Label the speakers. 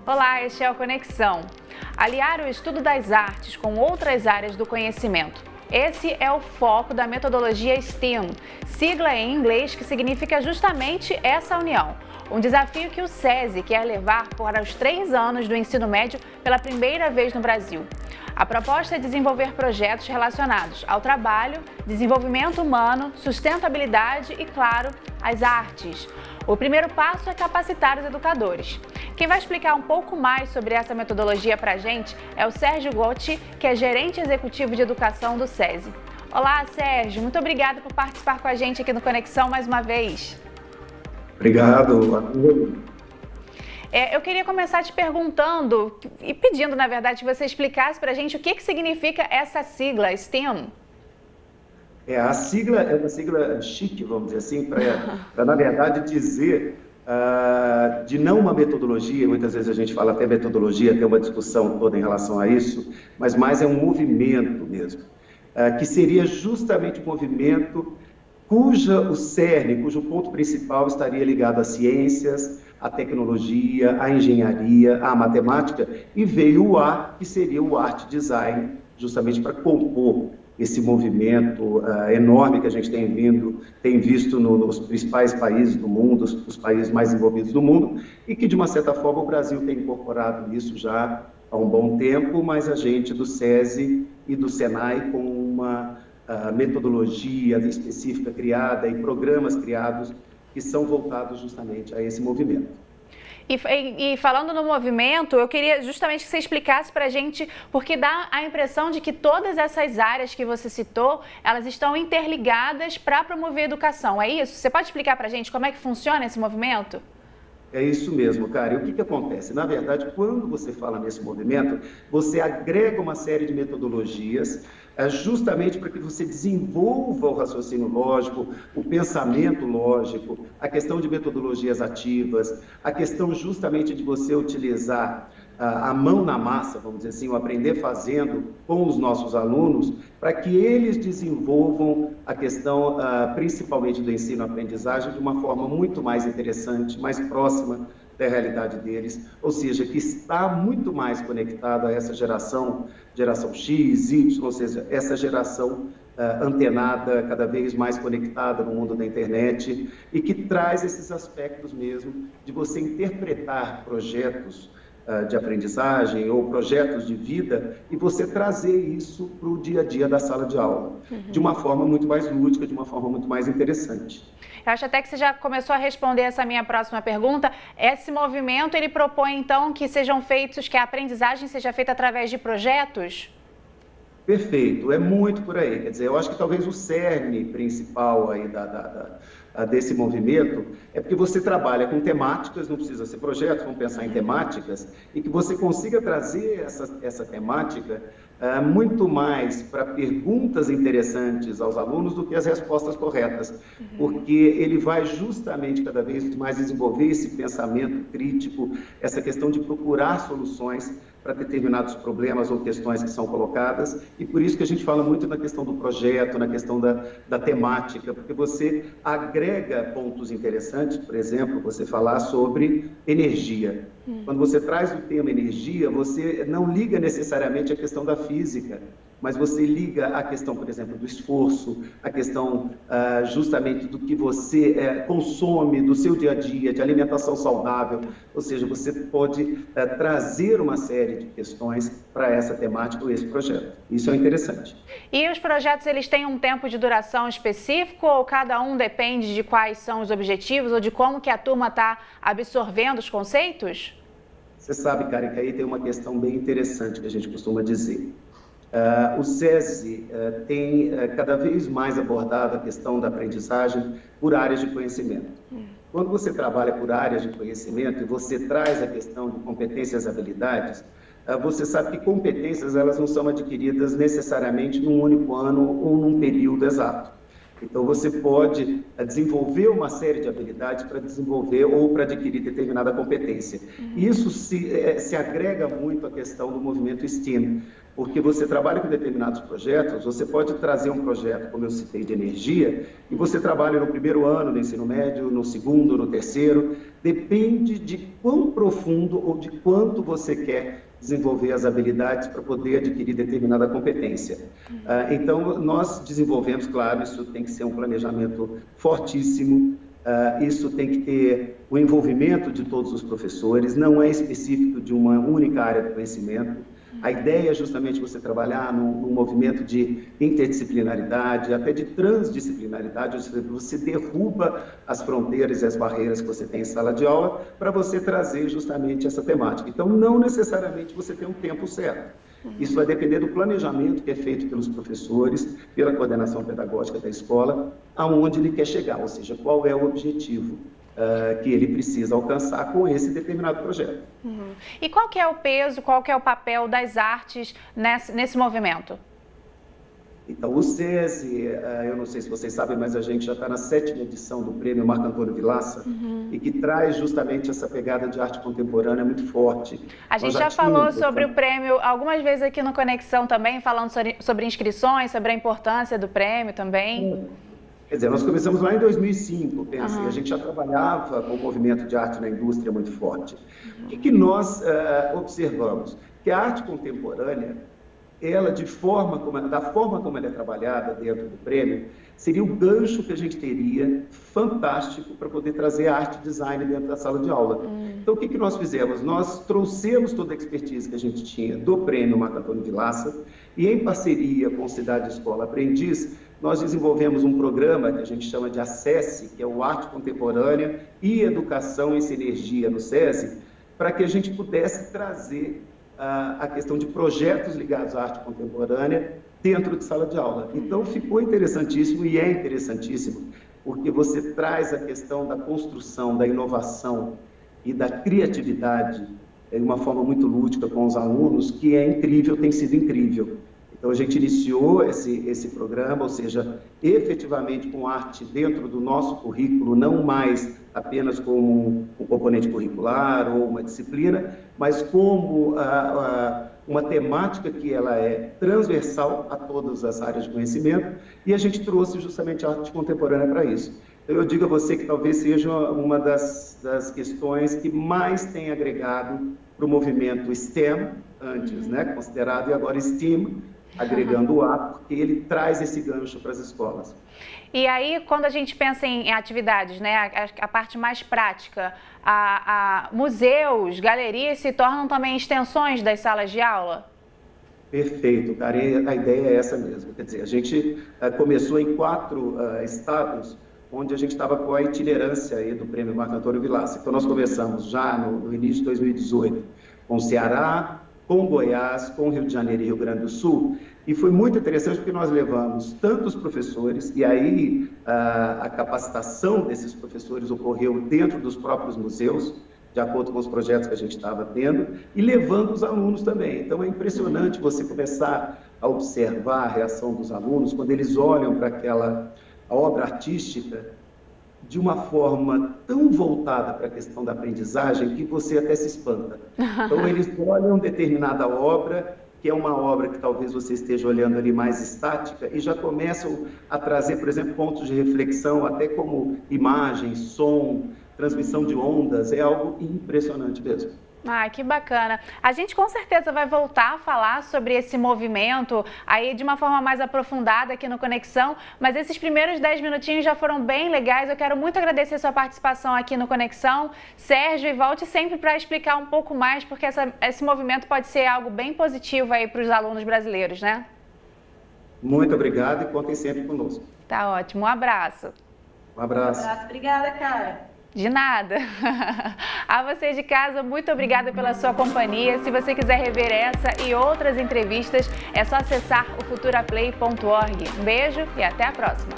Speaker 1: Olá, este é o Conexão. Aliar o estudo das artes com outras áreas do conhecimento. Esse é o foco da metodologia STEAM, sigla em inglês que significa justamente essa união. Um desafio que o SESI quer levar para os 3 anos do ensino médio pela primeira vez no Brasil. A proposta é desenvolver projetos relacionados ao trabalho, desenvolvimento humano, sustentabilidade e, claro, as artes. O primeiro passo é capacitar os educadores. Quem vai explicar um pouco mais sobre essa metodologia para a gente é o Sérgio Gotti, que é gerente executivo de educação do SESI. Olá, Sérgio, muito obrigada por participar com a gente aqui no Conexão mais uma vez.
Speaker 2: Obrigado a todos.
Speaker 1: Eu queria começar te perguntando e pedindo, na verdade, que você explicasse para a gente o que significa essa sigla, STEAM.
Speaker 2: A sigla é uma sigla chique, vamos dizer assim, para na verdade, dizer de não uma metodologia, muitas vezes a gente fala até metodologia, tem uma discussão toda em relação a isso, mas mais é um movimento mesmo, que seria justamente um movimento cujo cerne, cujo ponto principal estaria ligado às ciências, à tecnologia, à engenharia, à matemática, e veio o A, que seria o art design, justamente para compor esse movimento enorme que a gente tem visto nos principais países do mundo, os países mais envolvidos do mundo, e que, de uma certa forma, o Brasil tem incorporado isso já há um bom tempo, mas a gente do SESI e do SENAI, com uma metodologia específica criada e programas criados que são voltados justamente a esse movimento.
Speaker 1: E falando no movimento, eu queria justamente que você explicasse para a gente, porque dá a impressão de que todas essas áreas que você citou, elas estão interligadas para promover a educação, é isso? Você pode explicar para a gente como é que funciona esse movimento?
Speaker 2: É isso mesmo, cara. E o que acontece? Na verdade, quando você fala nesse movimento, você agrega uma série de metodologias justamente para que você desenvolva o raciocínio lógico, o pensamento lógico, a questão de metodologias ativas, a questão justamente de você utilizar a mão na massa, vamos dizer assim, o aprender fazendo com os nossos alunos, para que eles desenvolvam a questão, principalmente do ensino-aprendizagem, de uma forma muito mais interessante, mais próxima da realidade deles, ou seja, que está muito mais conectado a essa geração X, Y, ou seja, essa geração antenada, cada vez mais conectada no mundo da internet, e que traz esses aspectos mesmo de você interpretar projetos de aprendizagem ou projetos de vida e você trazer isso para o dia a dia da sala de aula, de uma forma muito mais lúdica, de uma forma muito mais interessante.
Speaker 1: Eu acho até que você já começou a responder essa minha próxima pergunta. Esse movimento, ele propõe, então, que sejam feitos, que a aprendizagem seja feita através de projetos?
Speaker 2: Perfeito, é muito por aí. Quer dizer, eu acho que talvez o cerne principal aí desse movimento é porque você trabalha com temáticas, não precisa ser projetos, vamos pensar em temáticas, e que você consiga trazer essa temática muito mais para perguntas interessantes aos alunos do que as respostas corretas, porque ele vai justamente cada vez mais desenvolver esse pensamento crítico, essa questão de procurar soluções para determinados problemas ou questões que são colocadas, e por isso que a gente fala muito na questão do projeto, na questão da temática, porque você agrega pontos interessantes, por exemplo, você falar sobre energia. Quando você traz o tema energia, você não liga necessariamente a questão da física, mas você liga a questão, por exemplo, do esforço, a questão justamente do que você consome, do seu dia a dia, de alimentação saudável, ou seja, você pode trazer uma série de questões para essa temática ou esse projeto. Isso é interessante.
Speaker 1: E os projetos, eles têm um tempo de duração específico ou cada um depende de quais são os objetivos ou de como que a turma está absorvendo os conceitos?
Speaker 2: Você sabe, Karen, que aí tem uma questão bem interessante que a gente costuma dizer. O SESI tem cada vez mais abordado a questão da aprendizagem por áreas de conhecimento. Quando você trabalha por áreas de conhecimento e você traz a questão de competências e habilidades, você sabe que competências elas não são adquiridas necessariamente num único ano ou num período exato. Então, você pode desenvolver uma série de habilidades para desenvolver ou para adquirir determinada competência. Isso se agrega muito à questão do movimento STEAM, porque você trabalha com determinados projetos, você pode trazer um projeto, como eu citei, de energia, e você trabalha no primeiro ano do ensino médio, no segundo, no terceiro, depende de quão profundo ou de quanto você quer desenvolver as habilidades para poder adquirir determinada competência. Então, nós desenvolvemos, claro, isso tem que ser um planejamento fortíssimo, isso tem que ter o envolvimento de todos os professores, não é específico de uma única área do conhecimento. A ideia é justamente você trabalhar num movimento de interdisciplinaridade, até de transdisciplinaridade, ou seja, você derruba as fronteiras e as barreiras que você tem em sala de aula para você trazer justamente essa temática. Então, não necessariamente você tem um tempo certo. Isso vai depender do planejamento que é feito pelos professores, pela coordenação pedagógica da escola, aonde ele quer chegar, ou seja, qual é o objetivo que ele precisa alcançar com esse determinado projeto.
Speaker 1: E qual que é o peso, qual que é o papel das artes nesse movimento?
Speaker 2: Então, o SESI, eu não sei se vocês sabem, mas a gente já está na 7ª edição do Prêmio Marco Antônio Vilaça, e que traz justamente essa pegada de arte contemporânea muito forte.
Speaker 1: A gente já falou sobre o prêmio algumas vezes aqui no Conexão também, falando sobre inscrições, sobre a importância do prêmio também.
Speaker 2: Quer dizer, nós começamos lá em 2005, a gente já trabalhava com o movimento de arte na indústria muito forte. O que nós observamos? Que a arte contemporânea, ela, da forma como ela é trabalhada dentro do prêmio, seria o gancho que a gente teria fantástico para poder trazer arte e design dentro da sala de aula. Então, o que nós fizemos? Nós trouxemos toda a expertise que a gente tinha do prêmio Marco Antônio Vilaça e, em parceria com o Cidade Escola Aprendiz, nós desenvolvemos um programa que a gente chama de Acesse, que é o Arte Contemporânea e Educação em Sinergia no SESI, para que a gente pudesse trazer a questão de projetos ligados à arte contemporânea dentro de sala de aula. Então, ficou interessantíssimo e é interessantíssimo, porque você traz a questão da construção, da inovação e da criatividade de uma forma muito lúdica com os alunos, que é incrível, tem sido incrível. Então, a gente iniciou esse programa, ou seja, efetivamente com arte dentro do nosso currículo, não mais apenas como um componente curricular ou uma disciplina, mas como uma temática que ela é transversal a todas as áreas de conhecimento, e a gente trouxe justamente a arte contemporânea para isso. Então, eu digo a você que talvez seja uma das questões que mais tem agregado para o movimento STEM, antes, né, considerado, e agora STEAM, agregando o A, porque ele traz esse gancho para as escolas.
Speaker 1: E aí, quando a gente pensa em atividades, né, a parte mais prática, museus, galerias se tornam também extensões das salas de aula?
Speaker 2: Perfeito, Karen, a ideia é essa mesmo. Quer dizer, a gente começou em 4 estados, onde a gente estava com a itinerância aí do Prêmio Marco Antônio Vilaça. Então, nós começamos já no início de 2018 com o Ceará, com Goiás, com Rio de Janeiro e Rio Grande do Sul, e foi muito interessante porque nós levamos tantos professores, e aí a capacitação desses professores ocorreu dentro dos próprios museus, de acordo com os projetos que a gente estava tendo, e levando os alunos também. Então, é impressionante você começar a observar a reação dos alunos quando eles olham para aquela obra artística de uma forma tão voltada para a questão da aprendizagem que você até se espanta. Então, eles olham determinada obra, que é uma obra que talvez você esteja olhando ali mais estática, e já começam a trazer, por exemplo, pontos de reflexão, até como imagem, som, transmissão de ondas, é algo impressionante mesmo.
Speaker 1: Ah, que bacana. A gente com certeza vai voltar a falar sobre esse movimento aí de uma forma mais aprofundada aqui no Conexão, mas esses primeiros 10 minutinhos já foram bem legais. Eu quero muito agradecer a sua participação aqui no Conexão. Sérgio, e volte sempre para explicar um pouco mais, porque esse movimento pode ser algo bem positivo aí para os alunos brasileiros, né?
Speaker 2: Muito obrigado e contem sempre conosco.
Speaker 1: Tá ótimo. Um abraço.
Speaker 2: Um abraço.
Speaker 3: Obrigada, cara.
Speaker 1: De nada. A você de casa, muito obrigada pela sua companhia. Se você quiser rever essa e outras entrevistas, é só acessar o futuraplay.org. Um beijo e até a próxima.